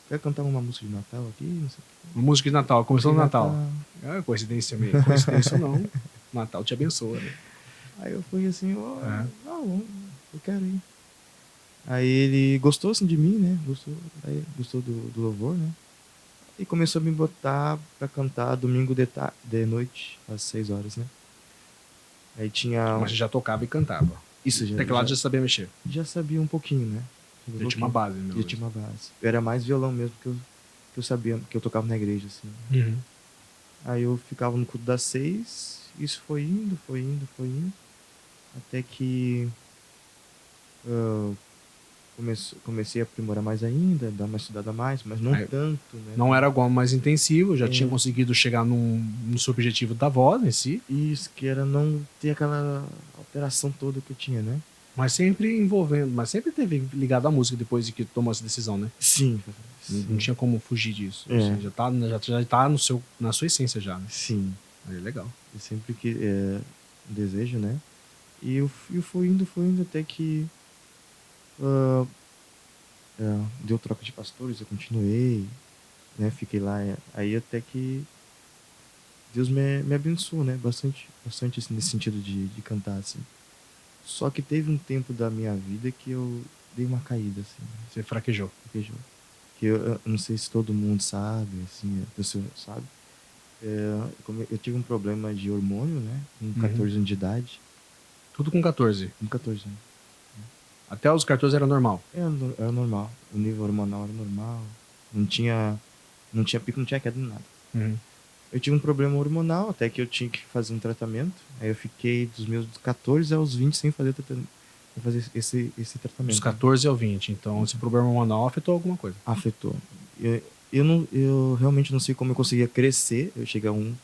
Quer cantar uma música de Natal aqui? Não sei o quê. Uma música de Natal, começou no Natal. É coincidência mesmo. Coincidência ou não, Natal te abençoa, né? Aí eu fui assim, eu quero ir. Aí ele gostou assim de mim, né? Gostou do louvor, né? E começou a me botar pra cantar domingo de noite, às 6 horas, né? Aí tinha... Mas você já tocava e cantava. Isso, já. Teclado já sabia mexer. Já sabia um pouquinho, né? Já tinha uma base, né? Já tinha uma base. Eu era mais violão mesmo que eu sabia, que eu tocava na igreja, assim. Uhum. Aí eu ficava no culto das 6, isso foi indo. Até que ah, comecei a aprimorar mais ainda, dar uma estudada a mais, mas não Aí, tanto, né? não era algo mais intensivo, já tinha conseguido chegar no seu objetivo da voz em si, Isso, que era não ter aquela alteração toda que eu tinha, né? mas sempre envolvendo, mas sempre teve ligado à música depois de que tomou essa decisão, né? Sim, Não tinha como fugir disso. É. Assim, já tá na sua essência já, né? Sim. Aí é legal. Eu sempre que desejo, né? E eu fui indo até que deu troca de pastores, eu continuei, né? Fiquei lá, aí até que Deus me abençoou, né? Bastante assim, nesse sentido de cantar, assim. Só que teve um tempo da minha vida que eu dei uma caída, assim. Você fraquejou. Fraquejou. Que eu não sei se todo mundo sabe, assim, a pessoa sabe. Eu tive um problema de hormônio, né? Com 14 anos de idade. Tudo com 14. Com 14 anos. Até os 14 era normal. Era normal. O nível hormonal era normal. Não tinha pico, não tinha queda, nada. Eu tive um problema hormonal, até que eu tinha que fazer um tratamento. Aí eu fiquei dos meus 14 aos 20 sem fazer esse tratamento. Dos 14 ao 20. Então, esse problema hormonal afetou alguma coisa? Afetou. Eu realmente não sei como eu conseguia crescer. Eu cheguei a um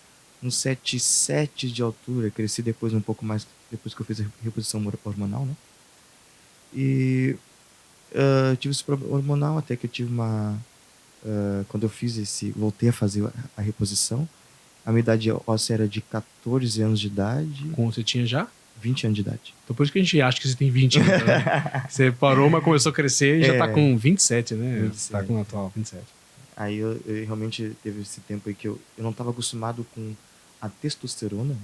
1,77 de altura. Cresci depois um pouco mais, depois que eu fiz a reposição hormonal, né? E tive esse problema hormonal, até que eu tive quando eu voltei a fazer a reposição, a minha idade óssea era de 14 anos de idade. Como você tinha já? 20 anos de idade. Então por isso que a gente acha que você tem 20 anos. Né? Você parou, mas começou a crescer e já tá com 27, né? 27. Tá com o atual 27. Aí eu realmente teve esse tempo aí que eu não tava acostumado com a testosterona,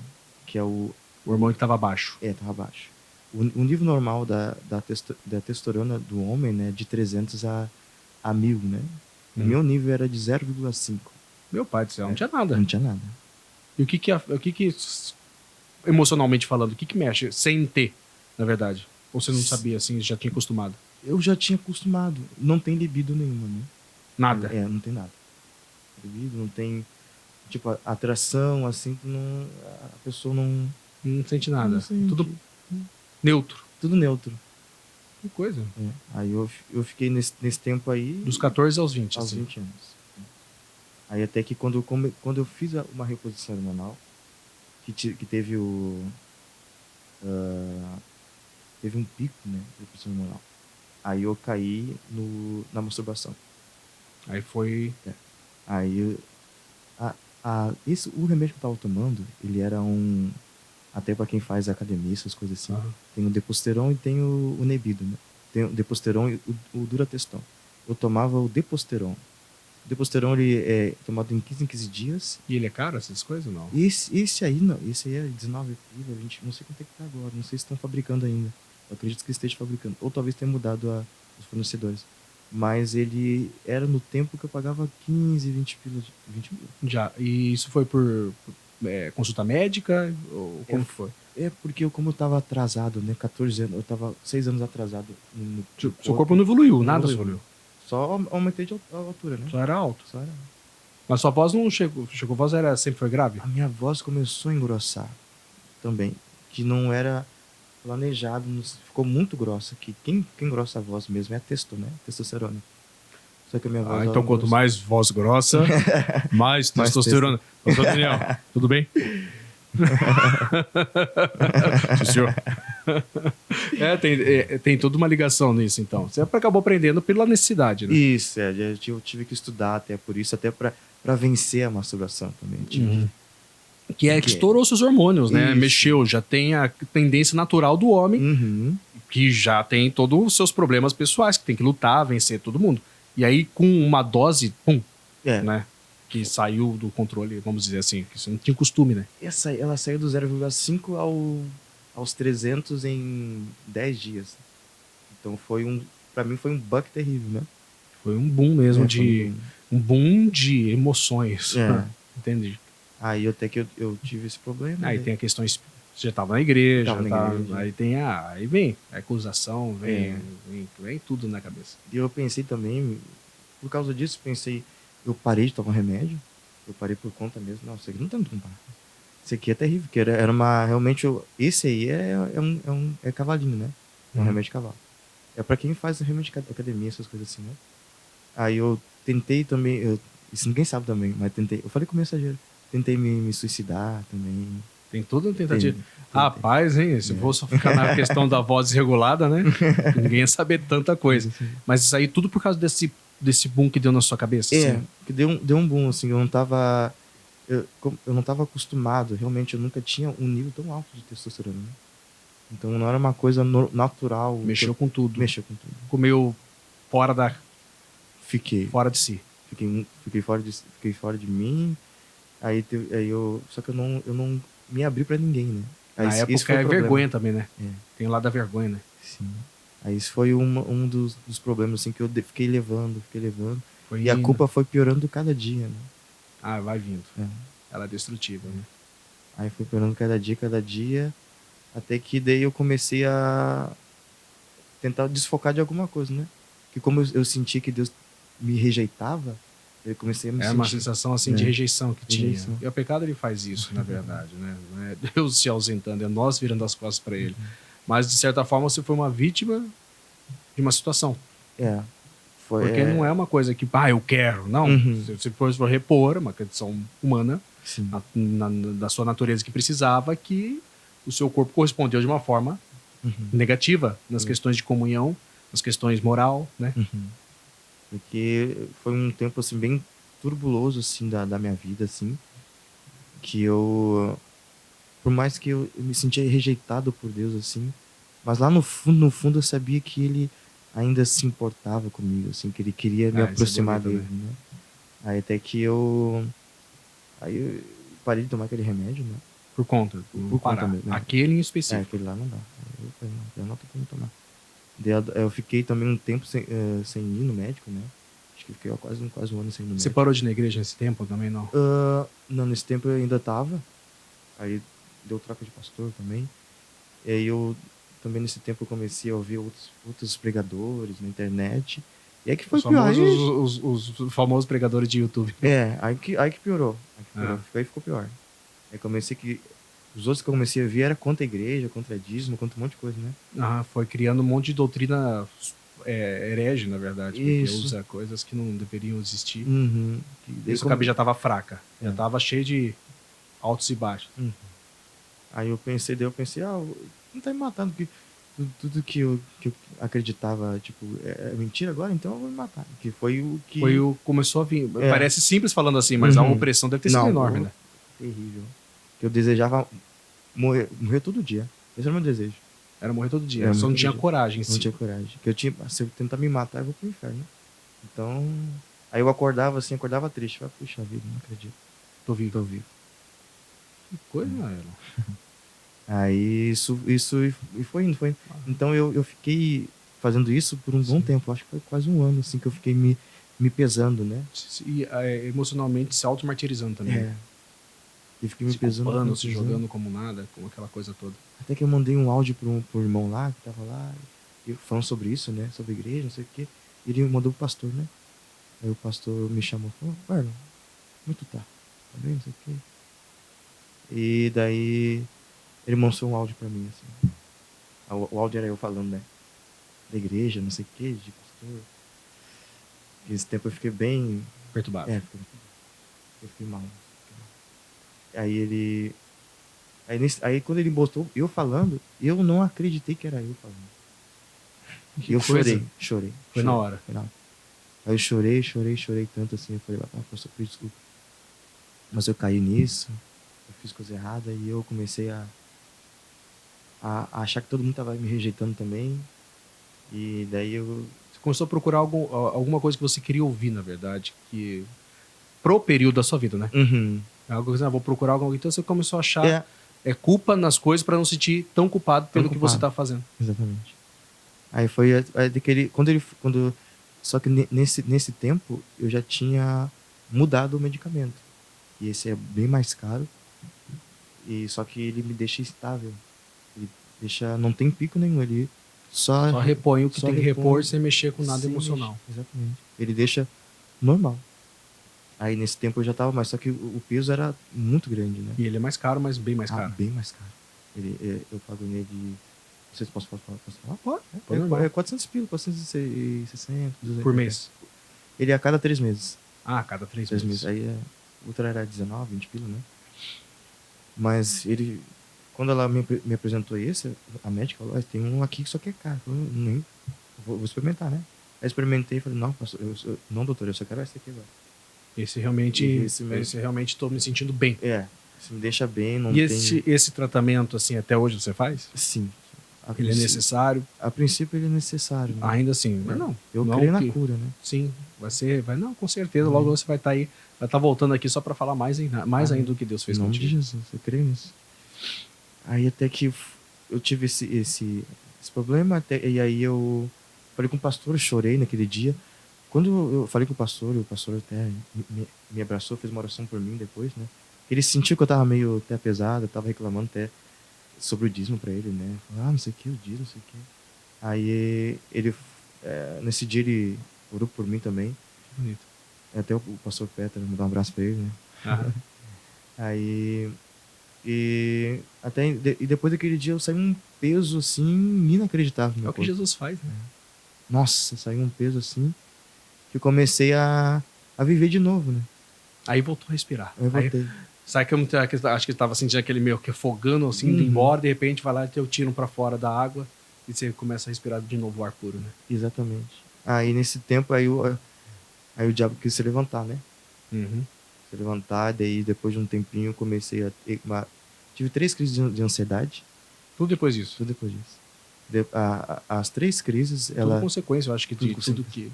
que é o hormônio que tava baixo. Tava baixo. O nível normal da testosterona do homem, né, de 300 a 1000, né? O meu nível era de 0,5. Meu pai do céu, não tinha nada. Não tinha nada. E o que emocionalmente falando, o que mexe sem ter, na verdade? Ou você não sabia, assim, já tinha acostumado? Eu já tinha acostumado. Não tem libido nenhuma, né? Nada? Não tem nada. Libido, não tem, tipo, atração, assim, a pessoa não... Não sente nada. Não sente. Tudo neutro. Tudo neutro. Que coisa. Aí eu fiquei nesse tempo aí... Dos 14 aos 20, aos 20 anos. Aí até que quando eu fiz uma reposição hormonal, que teve teve um pico, né, de reposição hormonal. Aí eu caí na masturbação. Aí foi... Aí o remédio que eu tava tomando, ele era até pra quem faz academia, essas coisas assim. Tem o Deposteron e tem o Nebido, né? Tem o Deposteron e o Durateston. Eu tomava o Deposteron. O Deposteron, ele é tomado em 15 dias. E ele é caro, essas coisas, ou não? Esse aí, não. Esse aí é 19 pila, 20, não sei quanto é que tá agora. Não sei se estão fabricando ainda. Eu acredito que esteja fabricando. Ou talvez tenha mudado os fornecedores. Mas ele era no tempo que eu pagava 15, 20 pila. 20 pila. Já. E isso foi por consulta médica? Ou como foi? Porque como eu tava atrasado, né? 14 anos, eu tava 6 anos atrasado. Seu corpo não evoluiu, nada evoluiu. Só aumentei de altura, né? Só era alto. Só era. Mas sua voz não chegou. A voz sempre foi grave? A minha voz começou a engrossar também. Que não era planejado, ficou muito grossa. Que quem engrossa a voz mesmo é a testosterona. Só que a minha voz... então quanto mais voz grossa, mais testosterona. Doutor Daniel, tudo bem? Senhor. Tem toda uma ligação nisso, então. Você acabou aprendendo pela necessidade, né? Isso, eu tive que estudar até por isso, até pra vencer a masturbação também. Que estourou seus hormônios, né? Isso. Mexeu, já tem a tendência natural do homem, que já tem todos os seus problemas pessoais, que tem que lutar, vencer todo mundo. E aí, com uma dose, né? Que saiu do controle, vamos dizer assim, que você não tinha costume, né? Ela saiu do 0,5 aos 300 em 10 dias. Então pra mim foi um bug terrível, né? Foi um boom mesmo, um boom de emoções. Entendi. Aí até que eu tive esse problema. Aí tem a questão, você já estava na igreja, aí tem aí vem a acusação, vem tudo na cabeça. E eu pensei também, por causa disso, eu parei de tomar remédio, eu parei por conta mesmo. Não, isso aqui não tem como parar. Isso aqui é terrível, porque era realmente, esse aí é cavalinho, né? É um remédio de cavalo. É pra quem faz realmente academia, essas coisas assim, né? Aí eu tentei também, isso ninguém sabe também, mas tentei. Eu falei com o mensageiro. Tentei me suicidar também. Tem tudo uma tentativa. Tentei. Rapaz, hein? Se for só ficar na questão da voz desregulada, né? Ninguém ia saber tanta coisa. Mas isso aí tudo por causa desse boom que deu na sua cabeça? É, Assim. que deu um boom, assim, eu não tava. Eu não tava acostumado, realmente, eu nunca tinha um nível tão alto de testosterona, né? Então não era uma coisa natural. Mexeu com tudo. Mexeu com tudo. Ficou meio fora da. Fiquei. Fora de si. Fiquei fora de mim. Aí só que eu não me abri pra ninguém, né? Aí, Na época é vergonha também, né? É. Tem lá da vergonha, né? Sim. Aí isso foi um dos problemas, assim, que eu fiquei levando. Foi E a indo. culpa foi piorando cada dia, né? Ah, vai vindo. É. Ela é destrutiva, né? Aí foi piorando cada dia. Até que daí eu comecei a tentar desfocar de alguma coisa, né? Que como eu senti que Deus me rejeitava, eu comecei a me sentir... uma sensação assim de rejeição que Rejeição. tinha. E o pecado ele faz isso, na verdade, né? Não é Deus se ausentando, é nós virando as costas para ele. Mas de certa forma você foi uma vítima de uma situação. Porque não é uma coisa que, eu quero. Não. Se for repor, uma condição humana da sua natureza que precisava, que o seu corpo correspondeu de uma forma negativa nas questões de comunhão, nas questões moral, né? Porque foi um tempo, assim, bem turbuloso, assim, da minha vida, assim, que eu... Por mais que eu me sentia rejeitado por Deus, assim, mas lá no fundo eu sabia que Ele ainda se importava comigo, assim, que Ele queria me aproximar dele, né? Aí até que eu parei de tomar aquele remédio, né? Por conta mesmo. Né? Aquele em específico. Aquele lá não dá. Eu não tô podendo tomar. Eu fiquei também um tempo sem ir no médico, né? Acho que fiquei quase um ano sem ir no médico. Você parou de ir na igreja nesse tempo também, não? Não, nesse tempo eu ainda tava. Aí deu troca de pastor também. E aí eu também nesse tempo eu comecei a ouvir outros pregadores na internet. E aí que foi pior. Os famosos pregadores de YouTube. Aí que piorou. Aí ficou pior. Aí comecei que... Os outros que eu comecei a ver era contra a igreja, contra dízimo, contra um monte de coisa, né? Foi criando um monte de doutrina herege, na verdade. Porque Isso. usa coisas que não deveriam existir. Isso a cabeça já tava fraca. Já tava cheio de altos e baixos. Aí eu pensei, não tá me matando, porque tudo que eu acreditava, tipo, é mentira agora, então eu vou me matar. Que foi o que... Começou a vir. Parece simples falando assim, mas a opressão deve ter sido enorme, né? Terrível. Que eu desejava morrer todo dia. Esse era o meu desejo. Era morrer todo dia. Só não tinha coragem em si. Não tinha coragem. Se eu tentar me matar, eu vou pro inferno. Então... Aí eu acordava triste. Falei, puxa vida, não acredito. Tô vivo. Que coisa, Maelo. Aí isso foi indo. Então eu fiquei fazendo isso por um bom tempo. Acho que foi quase um ano, assim, que eu fiquei me pesando, né? E emocionalmente se auto-martirizando também. E fiquei me pesando. Se jogando como nada, como aquela coisa toda. Até que eu mandei um áudio pro irmão lá, que tava lá, falando sobre isso, né? Sobre a igreja, não sei o quê. E ele mandou pro pastor, né? Aí o pastor me chamou e falou, Marlon, como é que tu tá? Tá bem, não sei o quê. E daí ele mostrou um áudio pra mim, assim. O áudio era eu falando, né? Da igreja, não sei o quê, de pastor. E esse tempo eu fiquei bem... perturbado. Eu fiquei mal. Aí quando ele mostrou eu falando, eu não acreditei que era eu falando. Eu chorei. Foi na hora. Aí eu chorei tanto assim. Eu falei, pastor, desculpa. Mas eu caí nisso, eu fiz coisa errada e eu comecei a achar que todo mundo tava me rejeitando também. E daí Você começou a procurar alguma coisa que você queria ouvir, na verdade, que pro período da sua vida, né? Algo que vou procurar algo. Então você começou a achar culpa nas coisas para não se sentir tão culpado pelo que você tá fazendo. Exatamente. Aí foi só que nesse tempo eu já tinha mudado o medicamento. E esse é bem mais caro. E só que ele me deixa estável. Ele deixa, não tem pico nenhum, ele só repõe o que tem que repor sem mexer com nada emocional. Exatamente. Ele deixa normal. Aí nesse tempo eu já tava mais, só que o peso era muito grande, né? E ele é mais caro, mas bem mais caro. Bem mais caro. Eu pago nele Não sei se posso falar. Pode normal. É 400 pila, 460, 200. Por mês. Ele é a cada 3 meses. Ah, a cada 3 3 meses. meses. Aí o outro era 19, 20 pila, né? Mas ele... Quando ela me apresentou esse, a médica falou, tem um aqui que só que é caro. Eu falei, nem... Vou experimentar, né? Aí experimentei e falei, não, pastor, não, doutor, eu só quero esse aqui agora. Esse realmente tô me sentindo bem. Isso me deixa bem, não E tem... esse tratamento, assim, até hoje você faz? Sim. Ele é necessário? A princípio ele é necessário. Né? Ainda assim, mas não. Eu não creio na cura, né? Sim, não, com certeza. Logo você vai estar aí, vai estar voltando aqui só para falar mais ainda do que Deus fez contigo. Em nome de Jesus, eu creio nisso. Aí até que eu tive esse problema, e aí eu falei com o pastor, eu chorei naquele dia. Quando eu falei com o pastor até me abraçou, fez uma oração por mim depois, né? Ele sentiu que eu tava meio até pesado, eu tava reclamando até sobre o dízimo pra ele, né? Falei, não sei o que, o dízimo, não sei o que. Aí ele, nesse dia ele orou por mim também. Que bonito. Até o pastor Peter, me dá um abraço pra ele, né? Aí... E depois daquele dia eu saí um peso assim inacreditável. É o que Jesus faz, né? Nossa, saiu um peso assim que eu comecei a viver de novo, né? Aí voltou a respirar. Aí voltei. Sabe que eu acho que estava sentindo aquele meio que afogando assim, indo embora, de repente vai lá e teu tiro pra fora da água e você começa a respirar de novo o ar puro, né? Exatamente. Aí nesse tempo aí o diabo quis se levantar, né? Se levantar, daí depois de um tempinho eu comecei a ter tive 3 crises de ansiedade. Tudo depois disso? Tudo depois disso. As 3 crises... Tudo consequência, eu acho que de tudo que...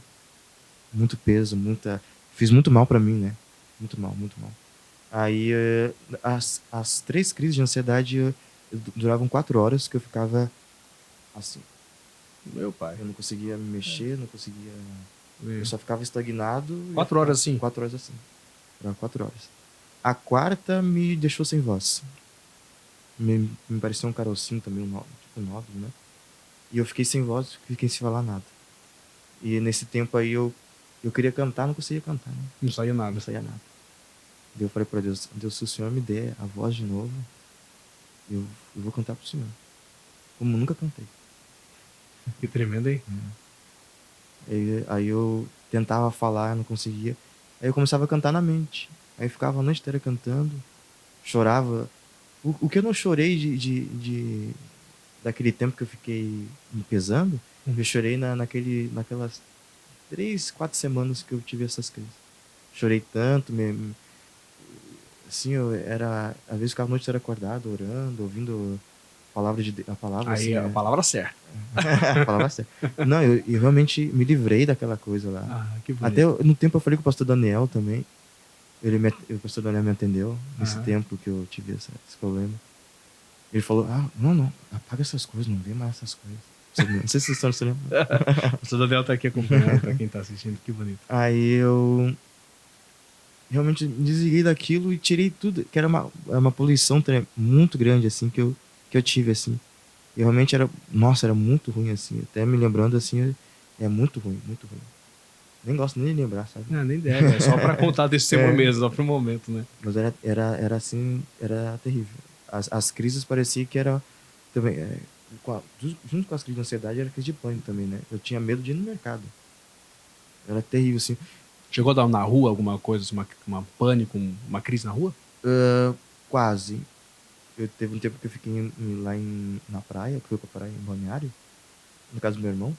Muito peso, fiz muito mal pra mim, né? Muito mal. Aí as 3 crises de ansiedade duravam 4 horas que eu ficava assim. Meu pai. Eu não conseguia me mexer, não conseguia... Eu só ficava estagnado. 4 horas assim? 4 horas assim. Era 4 horas. A 4ª me deixou sem voz. Me pareceu um carocinho também, tipo 9, né? E eu fiquei sem voz, fiquei sem falar nada. E nesse tempo aí eu queria cantar, não conseguia cantar, né? Não saía nada. Não saía nada. Daí eu falei pra Deus, se o Senhor me der a voz de novo, eu vou cantar pro Senhor. Como nunca cantei. Que tremendo, hein? Aí eu tentava falar, não conseguia. Aí eu começava a cantar na mente. Aí eu ficava a noite inteira cantando, chorava. O que eu não chorei daquele tempo que eu fiquei me pesando, eu chorei naquelas 3, 4 semanas que eu tive essas crises. Chorei tanto, assim, às vezes ficava a noite inteira acordado, orando, ouvindo a palavra. Aí assim, a palavra certa. A palavra certa. Não, eu realmente me livrei daquela coisa lá. Que bonito. Até no tempo eu falei com o pastor Daniel também. O pastor Daniel me atendeu nesse tempo que eu tive esse problema. Ele falou, não, apaga essas coisas, não vê mais essas coisas. Não sei se você lembra. O pastor Daniel tá aqui acompanhando, pra quem tá assistindo, que bonito. Aí eu realmente me desliguei daquilo e tirei tudo, que era uma poluição muito grande, assim, que eu tive, assim. E realmente era muito ruim, assim. Até me lembrando, assim, é muito ruim, muito ruim. Nem gosto nem de lembrar, sabe? Não, nem deve, é só pra contar desse tempo mesmo, só pro momento, né? Mas era assim, era terrível. As crises parecia que era também, junto com as crises de ansiedade, era crise de pânico também, né? Eu tinha medo de ir no mercado. Era terrível, assim. Chegou a dar na rua alguma coisa, uma pânico, uma crise na rua? Quase. Teve um tempo que eu fiquei lá na praia, que fui pra praia em Balneário, no caso do meu irmão,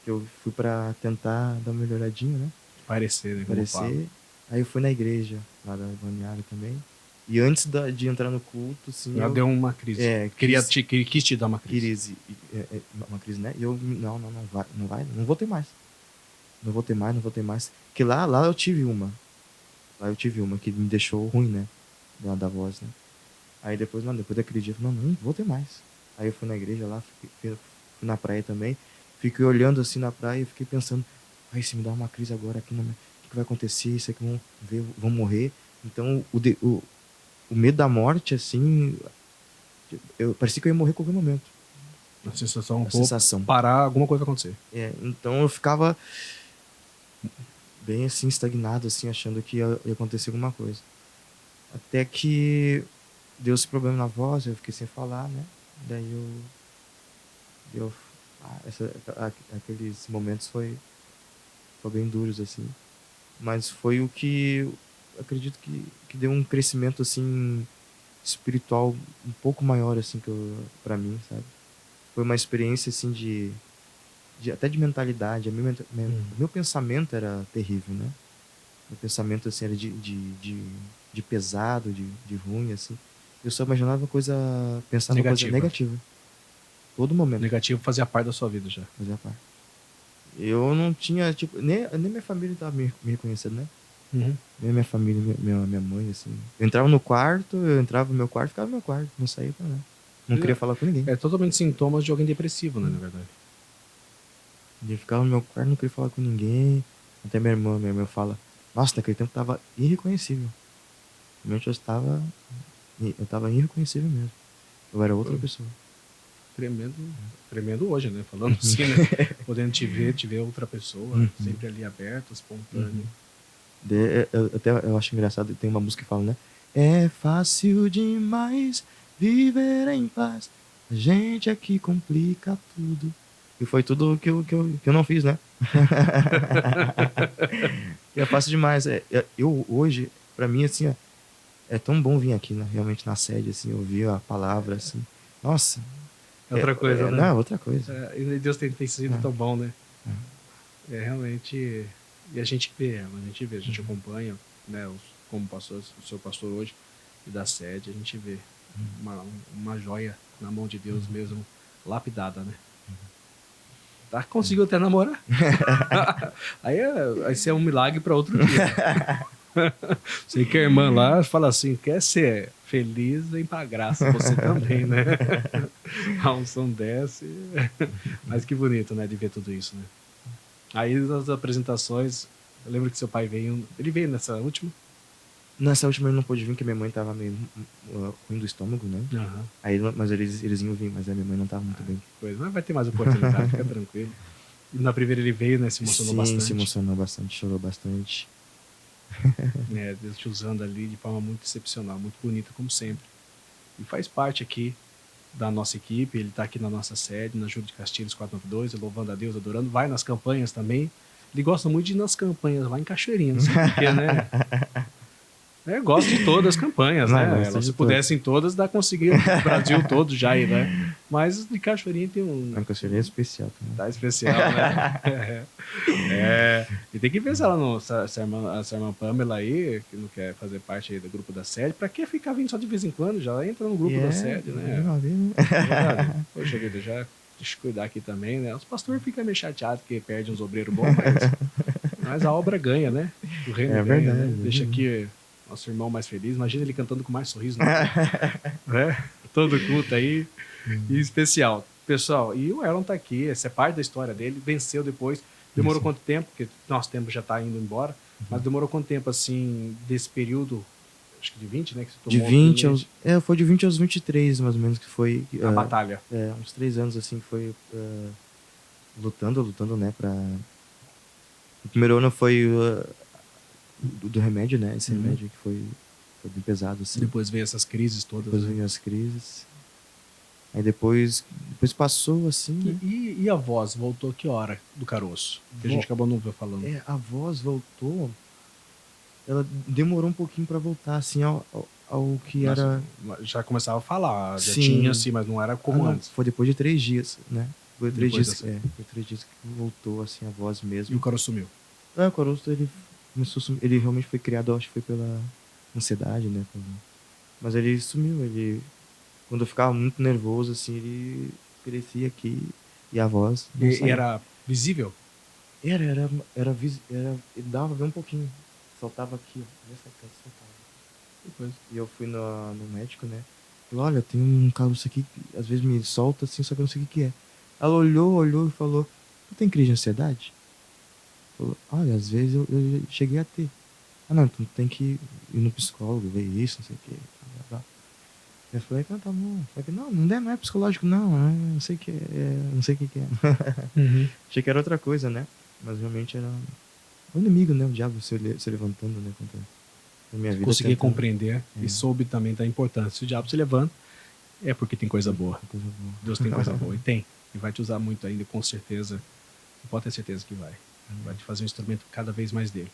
que eu fui pra tentar dar uma melhoradinha, né? Parecer, né? Parecer. Aí eu fui na igreja, lá da Balneário também. E antes de entrar no culto, assim... Já deu uma crise. Quis te dar uma crise. Uma crise, né? E eu, não vou ter mais. Não vou ter mais. Porque lá eu tive uma. Lá eu tive uma que me deixou ruim, né? Da voz, né? Aí depois daquele dia, eu falei, não vou ter mais. Aí eu fui na igreja lá, fui na praia também. Fiquei olhando assim na praia e fiquei pensando, se me dá uma crise agora aqui, o que vai acontecer? Isso aqui vão morrer. Então, o medo da morte, assim, parecia que eu ia morrer a qualquer momento. A sensação. Parar, alguma coisa vai acontecer. Então eu ficava bem assim, estagnado, assim, achando que ia acontecer alguma coisa. Até que deu esse problema na voz, eu fiquei sem falar, né? Daí Eu, aqueles momentos foi bem duros, assim. Mas foi o que eu acredito que deu um crescimento, assim, espiritual um pouco maior, assim, pra mim, sabe? Foi uma experiência, assim, até de mentalidade. Meu pensamento era terrível, né? Meu pensamento, assim, era de pesado, de ruim, assim. Eu só imaginava pensava coisa Negativa. negativa. Todo momento. Negativo fazia parte da sua vida já. Fazia parte. Eu não tinha, tipo, nem minha família tava me reconhecendo, né? Uhum. Nem minha família, minha mãe, assim. Eu entrava no quarto, eu entrava no meu quarto, ficava no meu quarto, não saía pra nada. Não queria falar com ninguém. É totalmente sintomas de alguém depressivo, né, na verdade. Eu ficava no meu quarto, não queria falar com ninguém. Até minha irmã fala, nossa, naquele tempo tava irreconhecível. Realmente eu tava irreconhecível mesmo. Eu era outra pessoa. Tremendo hoje, né? Falando assim, né? Podendo te ver outra pessoa, sempre ali aberto, espontâneo. Eu acho engraçado, tem uma música que fala, né? É fácil demais viver em paz. A gente aqui complica tudo. E foi tudo que eu não fiz, né? E é fácil demais. Eu hoje, pra mim, assim, ó, é tão bom vir aqui, né, realmente na sede, assim, ouvir a palavra, assim. Nossa. É outra coisa, né? Não, é outra coisa. E Deus tem sido tão bom, né? É realmente. E a gente vê, a gente acompanha, né? Como pastor, o seu pastor hoje, e da sede, a gente vê uma joia na mão de Deus mesmo, lapidada, né? Tá, conseguiu até namorar. Aí isso é um milagre para outro dia. Sei que a irmã lá fala assim, quer ser feliz, vem pra graça, você também, né? A unção desce. Mas que bonito, né, de ver tudo isso, né? Aí nas apresentações, eu lembro que seu pai veio, ele veio nessa última? Nessa última ele não pôde vir, porque minha mãe tava meio ruim do estômago, né? Uhum. Aí, mas eles iam vir, mas a minha mãe não tava muito bem. Coisa. Mas vai ter mais oportunidade, fica tranquilo. E na primeira ele veio, né? Se emocionou bastante. Sim, se emocionou bastante, chorou bastante. Deus te usando ali de forma muito excepcional, muito bonita, como sempre. E faz parte aqui da nossa equipe, ele tá aqui na nossa sede, na Júlio de Castilhos 492, louvando a Deus, adorando. Vai nas campanhas também. Ele gosta muito de ir nas campanhas lá em Cachoeirinha, não sei porquê, né? Gosto de todas as campanhas, né? Se pudessem todas, dá conseguir o Brasil todo já aí, né? Mas de Cachoeirinha tem um... Cachoeirinha é especial também. Tá especial, né? E tem que ver se ela não... Se a irmã Pamela aí, que não quer fazer parte aí do grupo da sede, pra que ficar vindo só de vez em quando? Já entra no grupo da sede, né? Poxa vida, já deixa eu cuidar aqui também, né? Os pastores ficam meio chateados que perdem uns obreiros bons, mas a obra ganha, né? O reino ganha, verdade, né? Deixa aqui nosso irmão mais feliz. Imagina ele cantando com mais sorriso, né? Todo culto aí. E especial. Pessoal, e o Elon tá aqui, essa é parte da história dele, venceu depois. Demorou quanto tempo? Porque nosso tempo já tá indo embora. Mas demorou quanto tempo, assim, desse período, acho que de 20, né? Que você tomou de 20 aos... foi de 20 aos 23, mais ou menos, que foi... A batalha. Uns 3 anos, assim, que foi lutando, né, pra... O primeiro ano foi do remédio, né? Esse remédio que foi bem pesado, assim. Depois veio essas crises todas. Depois veio as crises. Aí depois passou, assim, né? E a voz voltou que hora do caroço? Que a gente acabou não falando. A voz voltou... Ela demorou um pouquinho pra voltar, assim, ao que era... Já começava a falar, já Sim. tinha, assim, mas não era como antes. Foi depois de 3 dias, né? Foi 3 dias, Foi 3 dias que voltou, assim, a voz mesmo. E o caroço sumiu? O caroço, ele começou a sumir. Ele realmente foi criado, acho que foi pela ansiedade, né? Mas ele sumiu, quando eu ficava muito nervoso, assim, ele crescia aqui e a voz... E era visível? Era, ele dava pra ver um pouquinho. Soltava aqui, ó. Nessa canto, soltava. E eu fui no médico, né? Falei, olha, tem um caroço aqui que às vezes me solta assim, só que eu não sei o que é. Ela olhou e falou, tu tem crise de ansiedade? Falou, olha, às vezes eu cheguei a ter. Não, tu tem que ir no psicólogo, ver isso, não sei o que. Eu falei, tá bom. Não é psicológico, não sei o que não sei o que é. Achei que era outra coisa, né? Mas realmente era o inimigo, né? O diabo se levantando, né? Contra a minha vida. Consegui compreender e soube também da importância. Se o diabo se levanta, é porque tem coisa boa. Deus tem coisa boa, e tem. E vai te usar muito ainda, com certeza. Pode ter certeza que vai. Vai te fazer um instrumento cada vez mais dele.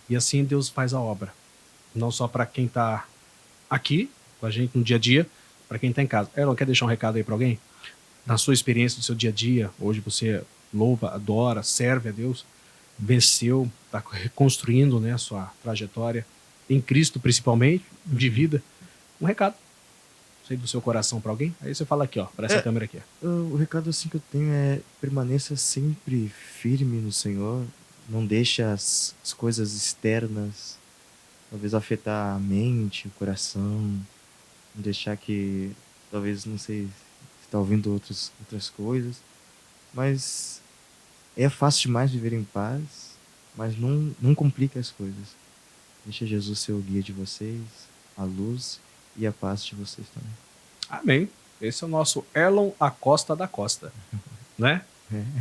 E assim Deus faz a obra. Não só para quem está aqui com a gente no dia a dia, para quem está em casa. Erlon, quer deixar um recado aí para alguém? Na sua experiência do seu dia a dia, hoje você louva, adora, serve a Deus, venceu, está reconstruindo, né, a sua trajetória em Cristo, principalmente, de vida. Um recado, sei do seu coração para alguém. Aí você fala aqui, ó, para essa câmera aqui. O recado assim que eu tenho é: permaneça sempre firme no Senhor. Não deixe as coisas externas talvez afetar a mente, o coração. Não deixar que, talvez, não sei, você está ouvindo outras coisas. Mas é fácil demais viver em paz, mas não complique as coisas. Deixa Jesus ser o guia de vocês, a luz e a paz de vocês também. Amém. Esse é o nosso Erlon Acosta da Costa, né?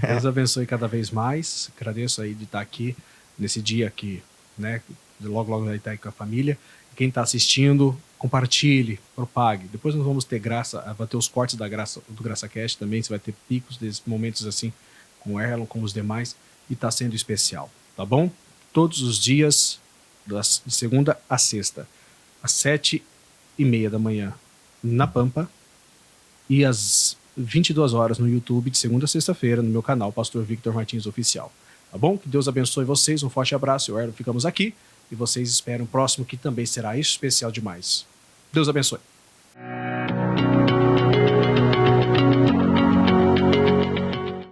Deus abençoe cada vez mais. Agradeço aí de estar aqui nesse dia aqui, né? Logo vai estar aí com a família. Quem está assistindo, compartilhe, propague. Depois nós vamos ter vai ter os cortes do GraçaCast também. Você vai ter picos desses momentos assim com o Erlon, com os demais, e está sendo especial, tá bom? Todos os dias, de segunda a sexta, às 7h30 da manhã, na Pampa, e às 22 horas no YouTube, de segunda a sexta-feira, no meu canal, Pastor Victor Martins Oficial. Tá bom? Que Deus abençoe vocês, um forte abraço. Eu e o Erlon ficamos aqui, e vocês esperam o próximo, que também será especial demais. Deus abençoe.